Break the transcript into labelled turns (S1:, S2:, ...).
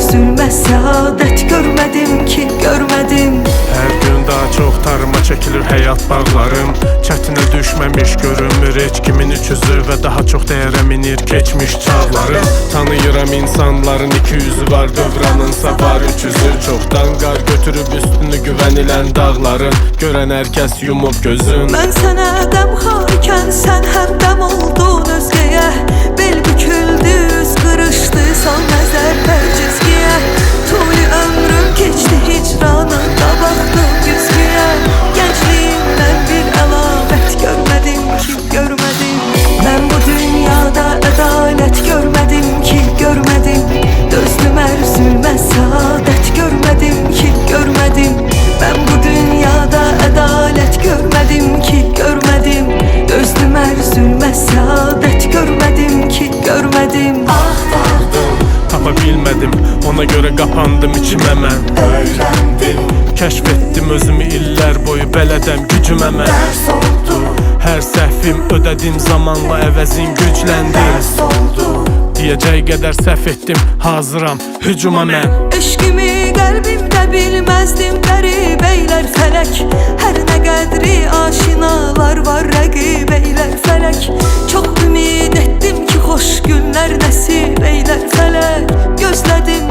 S1: üzülməz səadət görmədim ki, görmədim.
S2: Hər gün daha çox tarıma çəkilir həyat bağlarım. Çətinə düşməmiş görünmür heç kimin üçüzü və daha çox dəyərə minir keçmiş çağlarım. Tanıyıram insanların iki yüzü var, dövranınsa var üç yüzü. Çoxdan qar götürüb üstünü güvənilən dağların, görən hər kəs yumub gözün.
S1: Mən sənə qəmxar ikən sən həmdəm oldun özgəyə. Bel büküldü, üz qırışdı, son nəzərlər cizgiyə. Tuli ömrüm keçdi hicranında, baxdım güzgüyə. Gəncliyimdən bir əlavət görmədim ki, görmədim. Mən bu dünyada ədalət görmədim ki, görmədim. Dözdüm ərzülmə səadət görmədim ki, görmədim. Mən bu dünyada ədalət görmədim ki, görmədim. Dözdüm ərzülmə səadət görmədim ki, görmədim.
S2: Axtardım, tapa bilmədim, ona görə qapandım içimə mən.
S1: Öyrəndim,
S2: kəşf etdim özümü illər boyu, bələdəm gücümə mən.
S1: dərs oldu,
S2: hər səhvim ödədim zamanla, əvəzin gücləndim.
S1: dərs oldu.
S2: Deyəcək qədər səhv etdim, hazıram hücuma mən.
S1: Eşqimi qəlbimdə bilməzdim qəribəylər fələk. Hər nə qədri aşinalar var rəqibəylər fələk. Çox ümid etdim ki, xoş günlər nəsib eylər fələk. Gözlədim